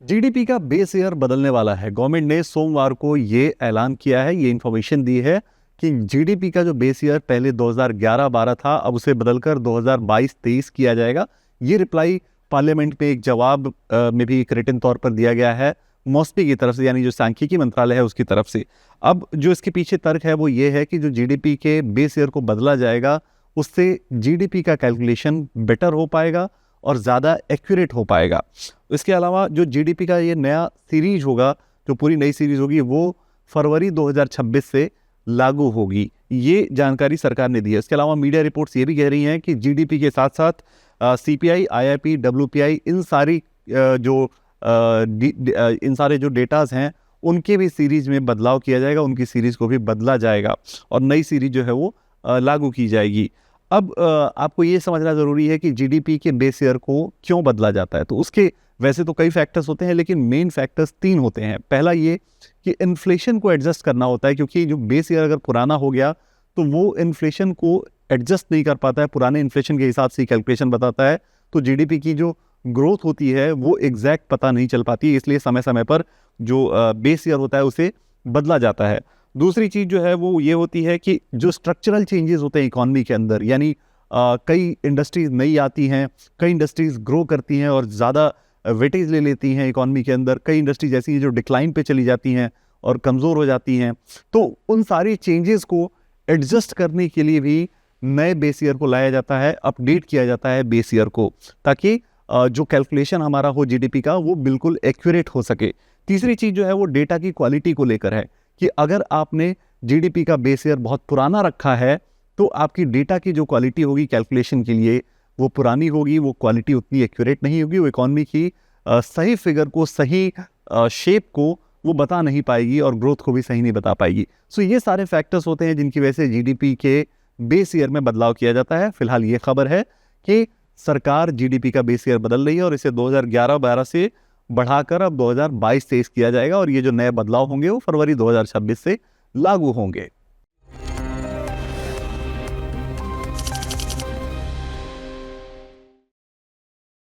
GDP का base year बदलने वाला है। गवर्नमेंट ने सोमवार को ये ऐलान किया है, ये इन्फॉर्मेशन दी है कि जीडीपी का जो बेस ईयर पहले 2011-12 था, अब उसे बदलकर 2022-23 किया जाएगा। ये रिप्लाई पार्लियामेंट में एक जवाब में भी एक रिटन तौर पर दिया गया है मॉस्पी की तरफ से, यानी जो सांख्यिकी मंत्रालय है उसकी तरफ से। अब जो इसके पीछे तर्क है वो ये है कि जो जीडीपी के बेस ईयर को बदला जाएगा उससे जीडीपी का कैलकुलेशन बेटर हो पाएगा और ज़्यादा एक्यूरेट हो पाएगा। इसके अलावा जो जीडीपी का ये नया सीरीज होगा, जो पूरी नई सीरीज होगी, वो फरवरी 2026 से लागू होगी। ये जानकारी सरकार ने दी है। इसके अलावा मीडिया रिपोर्ट्स ये भी कह रही हैं कि जीडीपी के साथ साथ सीपीआई, आईआईपी, डब्ल्यूपीआई, इन सारे जो डेटाज हैं उनके भी सीरीज में बदलाव किया जाएगा, उनकी सीरीज को भी बदला जाएगा और नई सीरीज जो है वो लागू की जाएगी। अब आपको ये समझना ज़रूरी है कि जीडीपी के बेस ईयर को क्यों बदला जाता है। तो उसके वैसे तो कई फैक्टर्स होते हैं, लेकिन मेन फैक्टर्स 3 होते हैं। पहला ये कि इन्फ्लेशन को एडजस्ट करना होता है, क्योंकि जो बेस ईयर अगर पुराना हो गया तो वो इन्फ्लेशन को एडजस्ट नहीं कर पाता है, पुराने इन्फ्लेशन के हिसाब से कैलकुलेशन बताता है, तो जीडीपी की जो ग्रोथ होती है वो एग्जैक्ट पता नहीं चल पाती, इसलिए समय समय पर जो बेस ईयर होता है उसे बदला जाता है। दूसरी चीज़ जो है वो ये होती है कि जो स्ट्रक्चरल चेंजेस होते हैं इकॉनमी के अंदर, यानी कई इंडस्ट्रीज नई आती हैं, कई इंडस्ट्रीज ग्रो करती हैं और ज़्यादा वेटेज ले लेती हैं इकॉनमी के अंदर, कई इंडस्ट्रीज ऐसी हैं जो डिक्लाइन पे चली जाती हैं और कमज़ोर हो जाती हैं। तो उन सारी चेंजेस को एडजस्ट करने के लिए भी नए बेस ईयर को लाया जाता है, अपडेट किया जाता है बेस ईयर को, ताकि जो कैलकुलेशन हमारा हो जीडीपी का वो बिल्कुल एक्यूरेट हो सके। तीसरी चीज़ जो है वो डेटा की क्वालिटी को लेकर है कि अगर आपने जीडीपी का बेस ईयर बहुत पुराना रखा है तो आपकी डेटा की जो क्वालिटी होगी कैलकुलेशन के लिए वो पुरानी होगी, वो क्वालिटी उतनी एक्यूरेट नहीं होगी, वो इकॉनमी की सही फिगर को, सही शेप को वो बता नहीं पाएगी और ग्रोथ को भी सही नहीं बता पाएगी। सो ये सारे फैक्टर्स होते हैं जिनकी वजह से जीडीपी के बेस ईयर में बदलाव किया जाता है। फिलहाल ये खबर है कि सरकार जीडीपी का बेस ईयर बदल रही है और इसे 2011-12 से बढ़ाकर अब 2022-23 किया जाएगा और ये जो नए बदलाव होंगे वो फरवरी 2026 से लागू होंगे।